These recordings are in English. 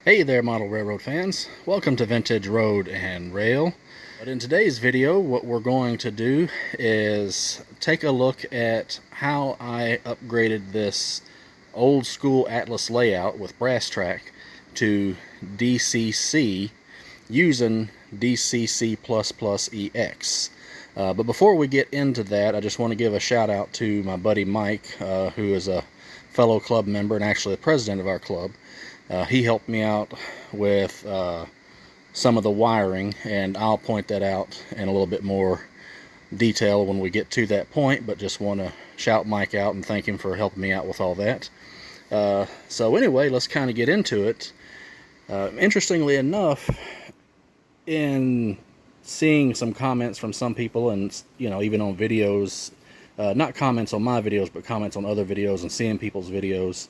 Hey there, model railroad fans. Welcome to Vintage Road and Rail. But in today's video, what we're going to do is take a look at how I upgraded this old school Atlas layout with brass track to DCC using DCC EX. But before we get into that, I just want to give a shout out to my buddy Mike, who is a fellow club member and actually the president of our club. He helped me out with some of the wiring, and I'll point that out in a little bit more detail when we get to that point, but just want to shout Mike out and thank him for helping me out with all that. So anyway, let's kind of get into it. Interestingly enough, in seeing some comments from some people, and even on videos, not comments on my videos, but comments on other videos and seeing people's videos,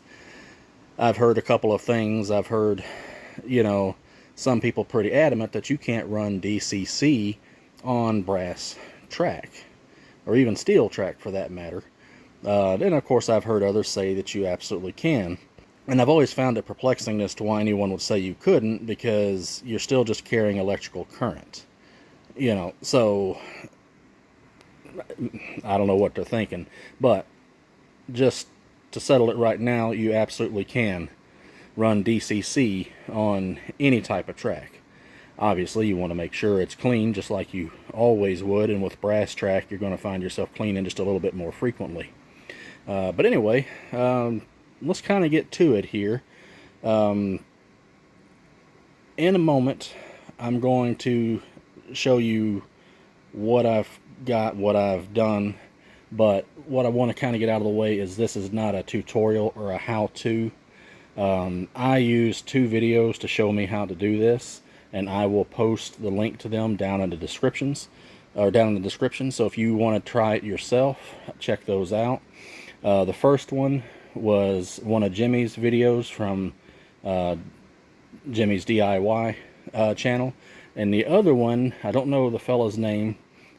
I've heard a couple of things. I've heard, some people pretty adamant that you can't run DCC on brass track, or even steel track for that matter. Then, of course, I've heard others say that you absolutely can. And I've always found it perplexing as to why anyone would say you couldn't, because you're still just carrying electrical current. So I don't know what they're thinking. But just to settle it right now, you absolutely can run DCC on any type of track. Obviously, you want to make sure it's clean, just like you always would, and with brass track, you're going to find yourself cleaning just a little bit more frequently. But anyway, let's kind of get to it here. In a moment, I'm going to show you what I've got, what I've done, but what I want to kind of get out of the way is this is not a tutorial or a how-to. I use 2 videos to show me how to do this, and I will post the link to them down in the descriptions, or down in the description. So if you want to try it yourself, check those out. The first one was one of Jimmy's videos from Jimmy's DIY channel, and the other one, I don't know the fella's name,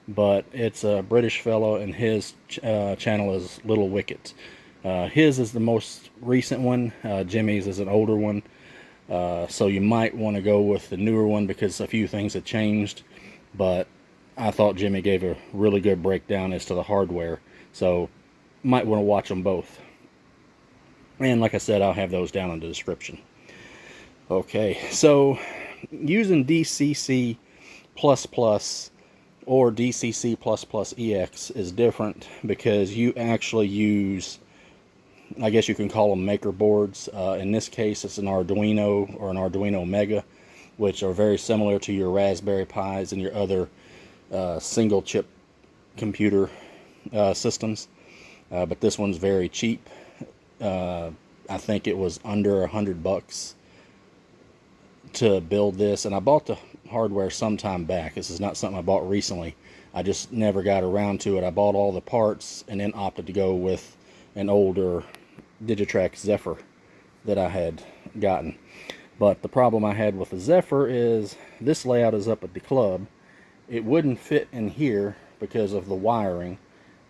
but it's a British fellow, and his channel is Little Wicket. His is the most recent one. Jimmy's is an older one, so you might want to go with the newer one because a few things have changed, but I thought Jimmy gave a really good breakdown as to the hardware, so might want to watch them both. And like I said, I'll have those down in the description. Okay, so using DCC++ or DCC++ EX is different because you actually use, I guess you can call them maker boards. In this case, it's an Arduino or an Arduino Mega, which are very similar to your Raspberry Pis and your other single chip computer systems. But this one's very cheap. I think it was under $100 to build this, and I bought the hardware some time back. This is not something I bought recently. I just never got around to it. I bought all the parts and then opted to go with an older Digitrack Zephyr that I had gotten. But the problem I had with the Zephyr is this layout is up at the club. It wouldn't fit in here because of the wiring,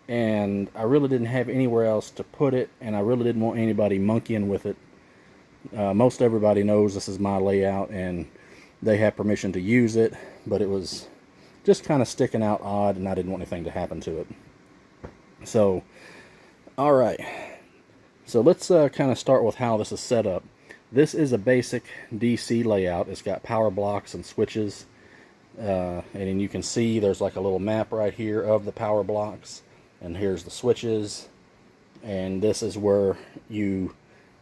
and I really didn't have anywhere else to put it, and I really didn't want anybody monkeying with it. Most everybody knows this is my layout and they have permission to use it, but it was just kind of sticking out odd, and I didn't want anything to happen to it. So, alright, so let's kind of start with how this is set up. This is a basic DC layout. It's got power blocks and switches, and you can see there's like a little map right here of the power blocks, and here's the switches, and this is where you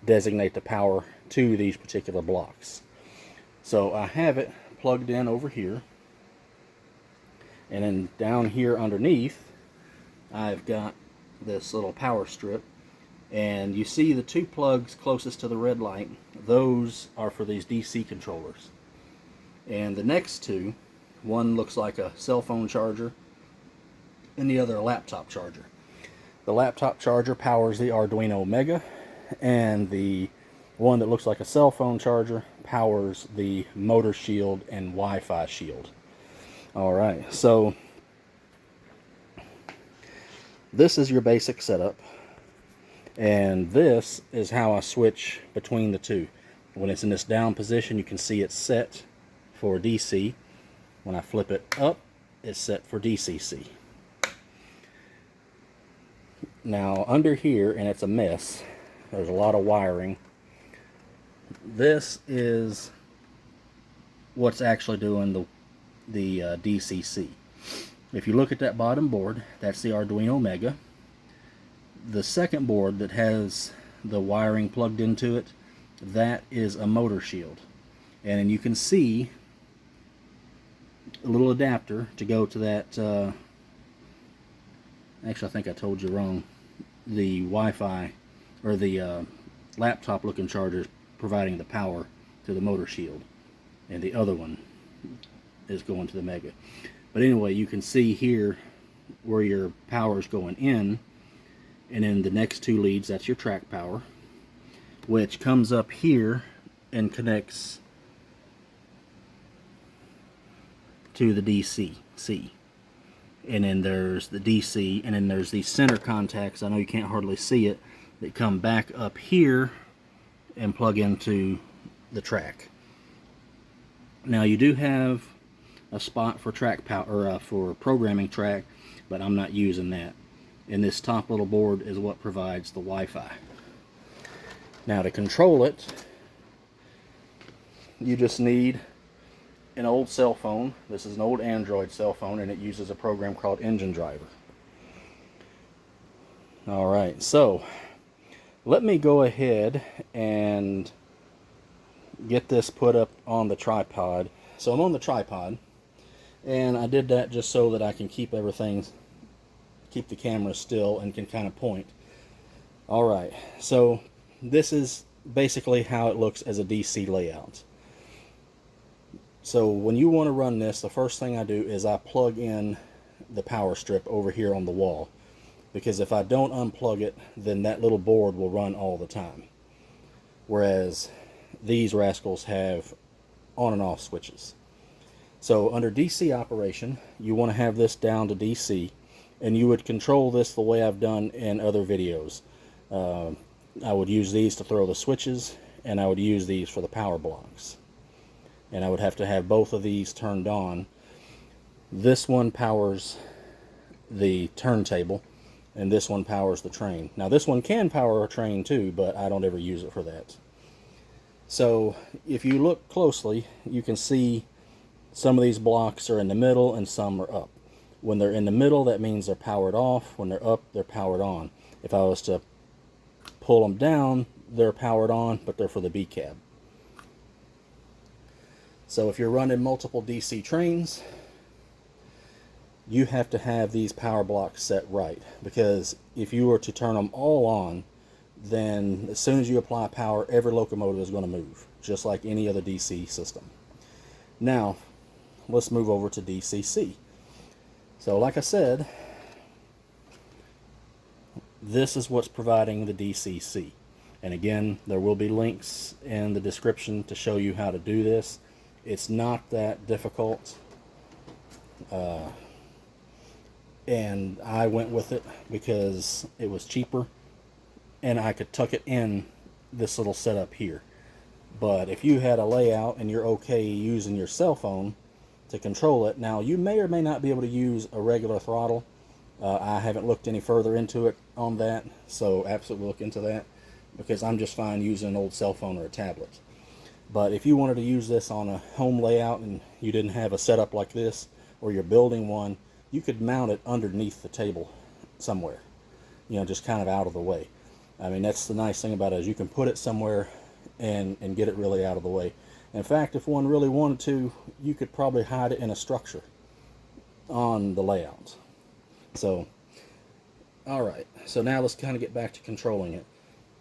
designate the power to these particular blocks. So I have it plugged in over here, and then down here underneath I've got this little power strip, and you see the 2 plugs closest to the red light, those are for these DC controllers. And the next 2, one looks like a cell phone charger and the other a laptop charger. The laptop charger powers the Arduino Mega, and the one that looks like a cell phone charger powers the motor shield and Wi-Fi shield. Alright, so this is your basic setup, and this is how I switch between the 2. When it's in this down position, you can see it's set for DC. When I flip it up, it's set for DCC. Now under here, and it's a mess, there's a lot of wiring. This is what's actually doing the DCC. If you look at that bottom board, that's the Arduino Mega. The second board that has the wiring plugged into it, that is a motor shield. And you can see a little adapter to go to that, actually I think I told you wrong, the Wi-Fi, or the laptop looking charger providing the power to the motor shield, and the other one is going to the Mega. But anyway, you can see here where your power is going in, and then the next two leads, that's your track power, which comes up here and connects to the DCC. And then there's the DC, and then there's these center contacts, I know you can't hardly see it, that come back up here and plug into the track. Now you do have a spot for track power, or for programming track, but I'm not using that. And this top little board is what provides the Wi-Fi. Now to control it, you just need an old cell phone. This is an old Android cell phone, and it uses a program called Engine Driver. Alright, so let me go ahead and get this put up on the tripod. So I'm on the tripod, and I did that just so that I can keep everything, keep the camera still and can kind of point. Alright, so this is basically how it looks as a DC layout. So when you want to run this, the first thing I do is I plug in the power strip over here on the wall, because if I don't unplug it, then that little board will run all the time, whereas these rascals have on and off switches. So under DC operation, you want to have this down to DC, and you would control this the way I've done in other videos. I would use these to throw the switches, and I would use these for the power blocks. And I would have to have both of these turned on. This one powers the turntable, and this one powers the train. Now this one can power a train too, but I don't ever use it for that. So if you look closely, you can see some of these blocks are in the middle and some are up. When they're in the middle, that means they're powered off. When they're up, they're powered on. If I was to pull them down, they're powered on, but they're for the B cab. So if you're running multiple DC trains, you have to have these power blocks set right, because if you were to turn them all on, then as soon as you apply power, every locomotive is going to move, just like any other DC system. Now, let's move over to DCC. So like I said, this is what's providing the DCC. And again, there will be links in the description to show you how to do this. It's not that difficult. And I went with it because it was cheaper, and I could tuck it in this little setup here. But if you had a layout and you're okay using your cell phone to control it, now you may or may not be able to use a regular throttle. I haven't looked any further into it on that, so absolutely look into that, because I'm just fine using an old cell phone or a tablet. But if you wanted to use this on a home layout and you didn't have a setup like this, or you're building one, you could mount it underneath the table somewhere, you know, just kind of out of the way. I mean, that's the nice thing about it, is you can put it somewhere and get it really out of the way. In fact, if one really wanted to, you could probably hide it in a structure on the layout. So, alright, so now let's kind of get back to controlling it.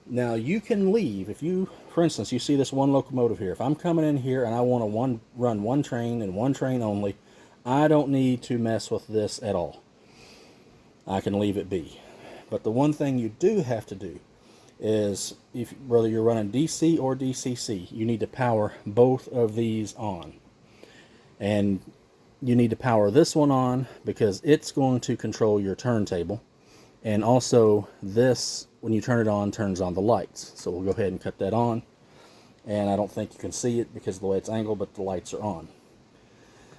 Now you can leave, if you, for instance, you see this one locomotive here. If I'm coming in here and I want to run one train and one train only, I don't need to mess with this at all. I can leave it be. But the one thing you do have to do is, whether you're running DC or DCC, you need to power both of these on. And you need to power this one on because it's going to control your turntable. And also this, when you turn it on, turns on the lights. So we'll go ahead and cut that on. and I don't think you can see it because of the way it's angled, but the lights are on.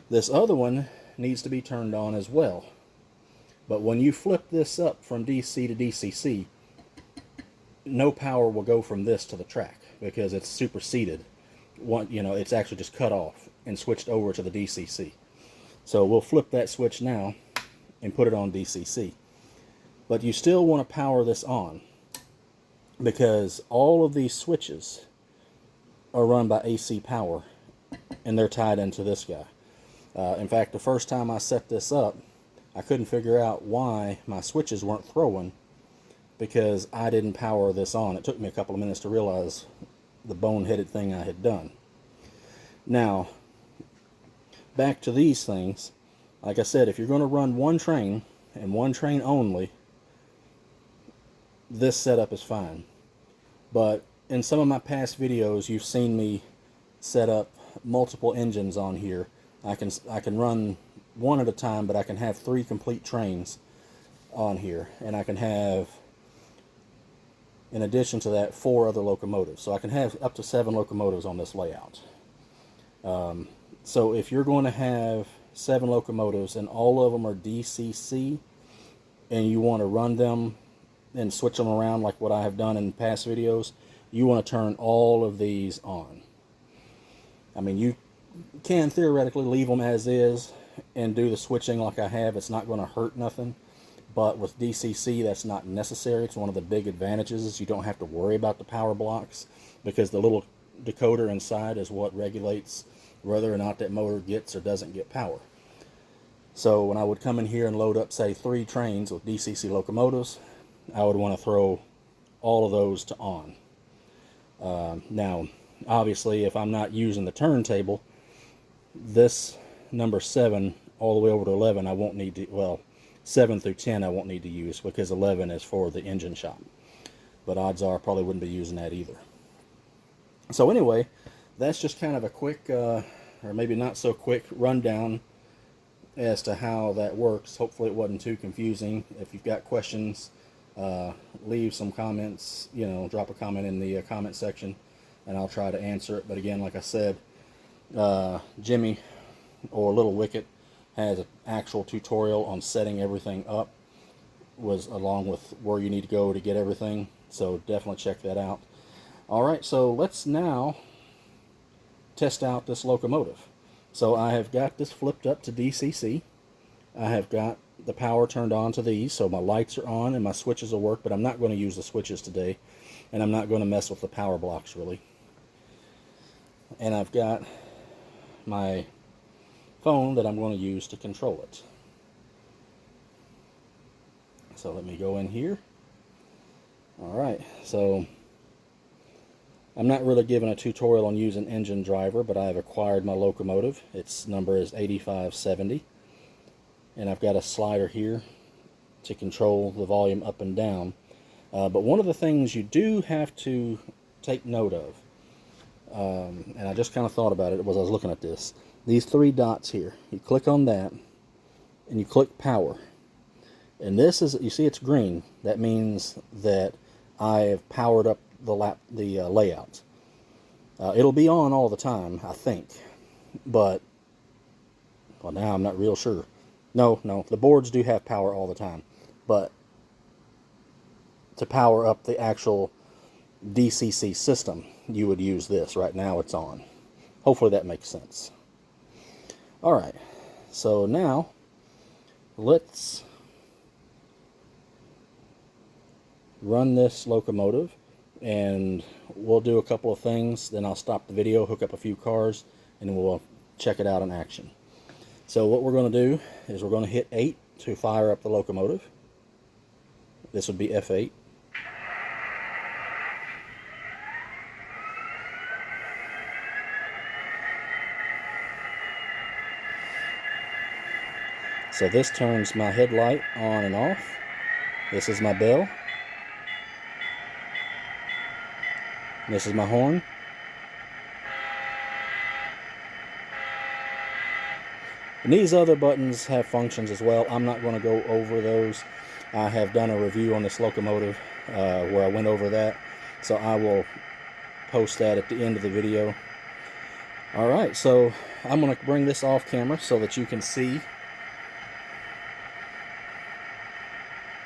This other one needs to be turned on as well. But when you flip this up from DC to DCC, no power will go from this to the track because it's superseded. It's actually just cut off and switched over to the DCC. So we'll flip that switch now and put it on DCC. But you still want to power this on because all of these switches are run by AC power and they're tied into this guy. In fact, the first time I set this up, I couldn't figure out why my switches weren't throwing because I didn't power this on. It took me a couple of minutes to realize the boneheaded thing I had done. Now, back to these things. Like I said, if you're going to run one train and one train only, this setup is fine. But in some of my past videos, you've seen me set up multiple engines on here. I can run one at a time, but I can have 3 complete trains on here, and I can have, in addition to that, 4 other locomotives. So I can have up to 7 locomotives on this layout. So if you're going to have 7 locomotives and all of them are DCC, and you want to run them and switch them around like what I have done in past videos, you want to turn all of these on. I mean, you can theoretically leave them as is and do the switching like I have. It's not going to hurt nothing. But with DCC, that's not necessary. It's one of the big advantages is you don't have to worry about the power blocks because the little decoder inside is what regulates whether or not that motor gets or doesn't get power. So when I would come in here and load up, say, 3 trains with DCC locomotives, I would want to throw all of those to on. Now, obviously, if I'm not using the turntable, this number 7 all the way over to 11, I won't need to, well, 7 through 10 I won't need to use because 11 is for the engine shop. But odds are I probably wouldn't be using that either. So anyway, that's just kind of a quick, or maybe not so quick, rundown as to how that works. Hopefully it wasn't too confusing. If you've got questions, leave some comments, drop a comment in the comment section and I'll try to answer it. But again, like I said, Jimmy or Little Wicket has an actual tutorial on setting everything up, along with where you need to go to get everything. So definitely check that out. Alright, so let's now test out this locomotive. So I have got this flipped up to DCC. I have got the power turned on to these, so my lights are on and my switches will work, but I'm not going to use the switches today, and I'm not going to mess with the power blocks really. And I've got my phone that I'm going to use to control it. So let me go in here. Alright, so I'm not really giving a tutorial on using engine driver, but I have acquired my locomotive. Its number is 8570. And I've got a slider here to control the volume up and down. But one of the things you do have to take note of, and I just kind of thought about it as I was looking at this, these 3 dots here. You click on that, and you click power. And this is, you see it's green. That means that I have powered up the layout. It'll be on all the time, I think. But, well, now I'm not real sure. No, the boards do have power all the time. But to power up the actual DCC system, you would use this. Right now it's on. Hopefully that makes sense. Alright, so now let's run this locomotive and we'll do a couple of things, then I'll stop the video, hook up a few cars, and we'll check it out in action. So what we're going to do is we're going to hit 8 to fire up the locomotive. This would be F8. So this turns my headlight on and off. This is my bell. This is my horn. And these other buttons have functions as well. I'm not going to go over those. I have done a review on this locomotive where I went over that. So I will post that at the end of the video. Alright, so I'm going to bring this off camera so that you can see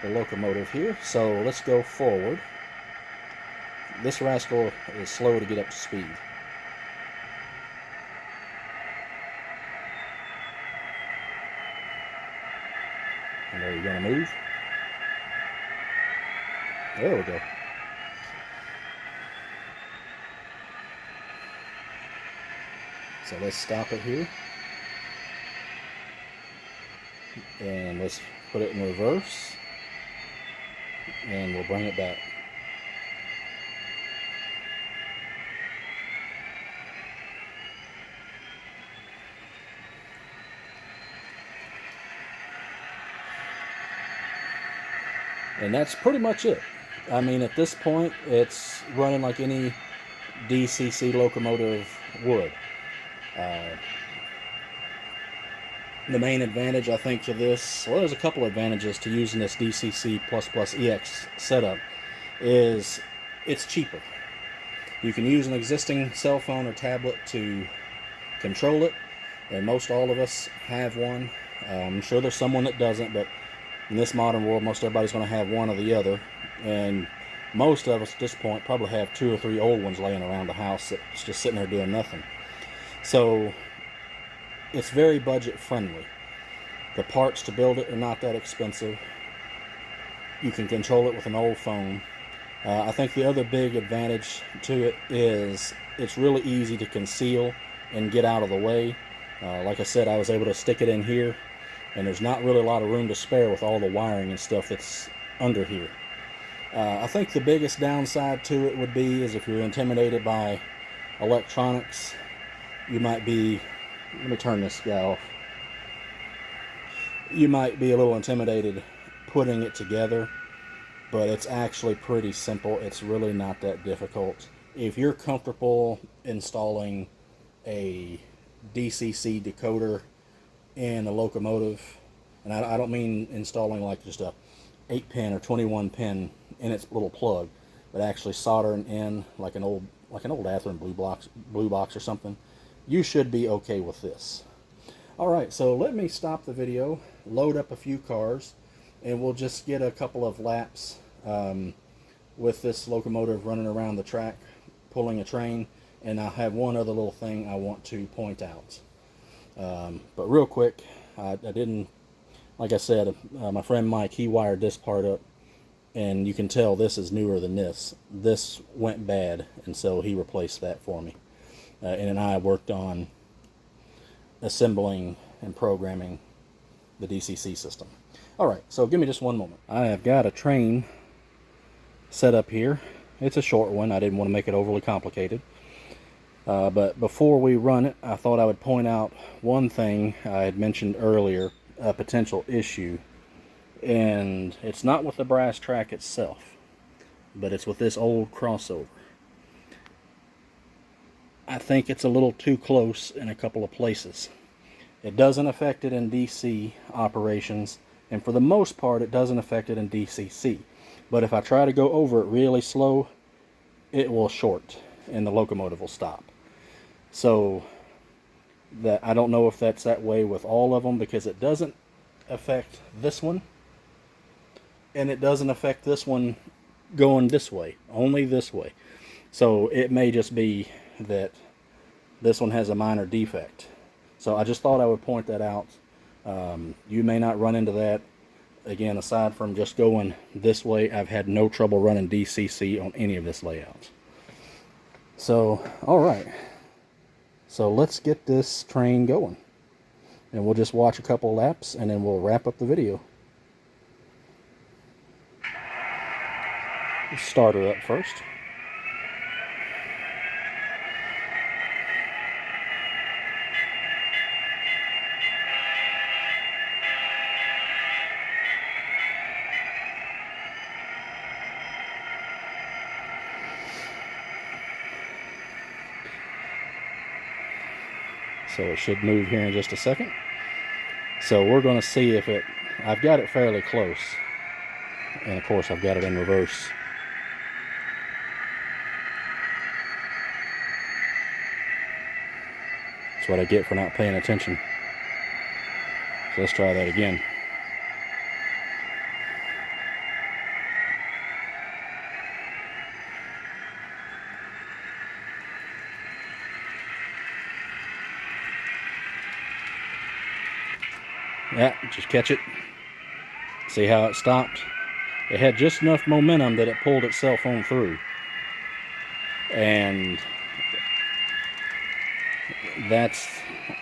the locomotive here. So let's go forward. This rascal is slow to get up to speed. And are you going to move? There we go. So let's stop it here. And let's put it in reverse. And we'll bring it back. And that's pretty much it. I mean, at this point, it's running like any DCC locomotive would. The main advantage, I think, to this, well, there's a couple advantages to using this DCC EX setup, is it's cheaper. You can use an existing cell phone or tablet to control it, and most all of us have one. I'm sure there's someone that doesn't, but in this modern world, most everybody's going to have one or the other, and most of us at this point probably have 2 or 3 old ones laying around the house that's just sitting there doing nothing. So it's very budget friendly. The parts to build it are not that expensive. You can control it with an old phone. I think the other big advantage to it is it's really easy to conceal and get out of the way. Like I said, I was able to stick it in here, and there's not really a lot of room to spare with all the wiring and stuff that's under here. I think the biggest downside to it would be is if you're intimidated by electronics, you might be, let me turn this guy off. You might be a little intimidated putting it together, but it's actually pretty simple. It's really not that difficult. If you're comfortable installing a DCC decoder in a locomotive, and I don't mean installing like just a 8-pin or 21-pin in its little plug, but actually soldering in like an old Athearn blue box or something, you should be okay with this. Alright, so let me stop the video, load up a few cars, and we'll just get a couple of laps with this locomotive running around the track, pulling a train, and I'll have one other little thing I want to point out. But real quick, I didn't, like I said, my friend Mike, he wired this part up, and you can tell this is newer than this. This went bad, and so he replaced that for me. And I worked on assembling and programming the DCC system. Alright, so give me just one moment. I have got a train set up here. It's a short one. I didn't want to make it overly complicated. But before we run it, I thought I would point out one thing I had mentioned earlier, a potential issue. And it's not with the brass track itself, but it's with this old crossover. I think it's a little too close in a couple of places. It doesn't affect it in DC operations, and for the most part it doesn't affect it in DCC. But if I try to go over it really slow, it will short and the locomotive will stop. So that I don't know if that's that way with all of them, because it doesn't affect this one, and it doesn't affect this one going this way, only this way. So it may just be that this one has a minor defect. So I just thought I would point that out. You may not run into that. Again, aside from just going this way, I've had no trouble running DCC on any of this layout. So, alright. So let's get this train going. And we'll just watch a couple laps and then we'll wrap up the video. Start her up first. So it should move here in just a second. So we're going to see if it, I've got it fairly close. And of course I've got it in reverse. That's what I get for not paying attention. So let's try that again. Yeah, just catch it. See how it stopped? It had just enough momentum that it pulled itself on through. And that's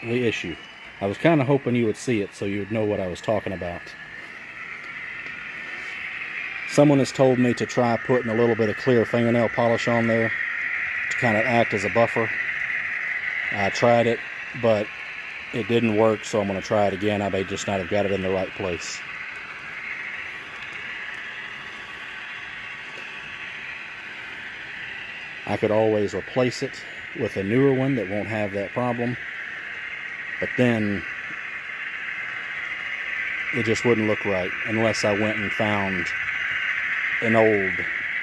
the issue. I was kind of hoping you would see it so you would know what I was talking about. Someone has told me to try putting a little bit of clear fingernail polish on there to kind of act as a buffer. I tried it, but it didn't work, so I'm going to try it again. I may just not have got it in the right place. I could always replace it with a newer one that won't have that problem, but then it just wouldn't look right unless I went and found an old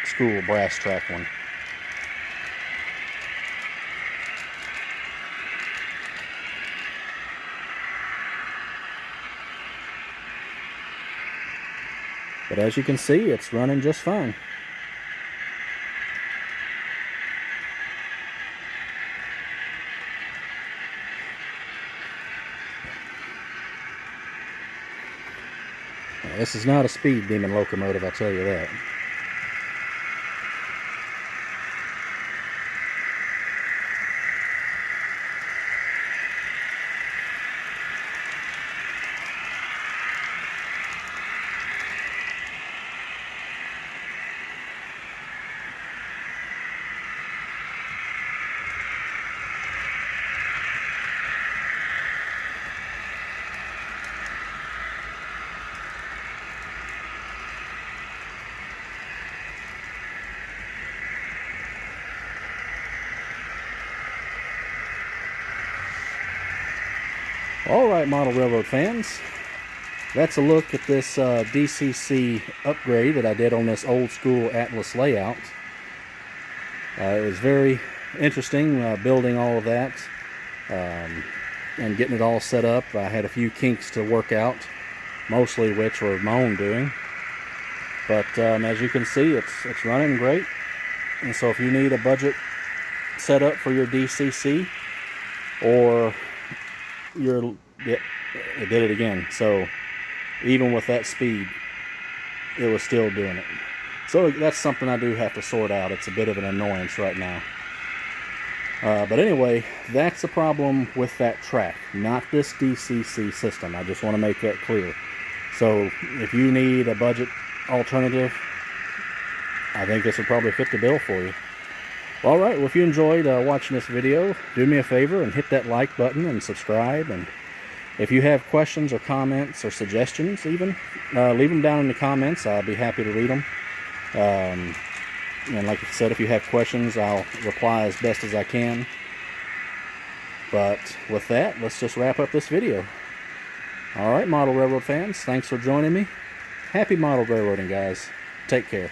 school brass track one. But as you can see, it's running just fine. Now, this is not a speed demon locomotive, I'll tell you that. Alright, model railroad fans, that's a look at this DCC upgrade that I did on this old school Atlas layout. It was very interesting building all of that and getting it all set up. I had a few kinks to work out, mostly which were my own doing. But as you can see, it's running great. And so if you need a budget setup for your DCC, or it did it again. So even with that speed, it was still doing it. So that's something I do have to sort out. It's a bit of an annoyance right now. But anyway, that's the problem with that track, not this DCC system. I just want to make that clear. So if you need a budget alternative, I think this would probably fit the bill for you. Alright, well, if you enjoyed watching this video, do me a favor and hit that like button and subscribe. And if you have questions or comments or suggestions even, leave them down in the comments. I'll be happy to read them. And like I said, if you have questions, I'll reply as best as I can. But with that, let's just wrap up this video. Alright, model railroad fans, thanks for joining me. Happy model railroading, guys. Take care.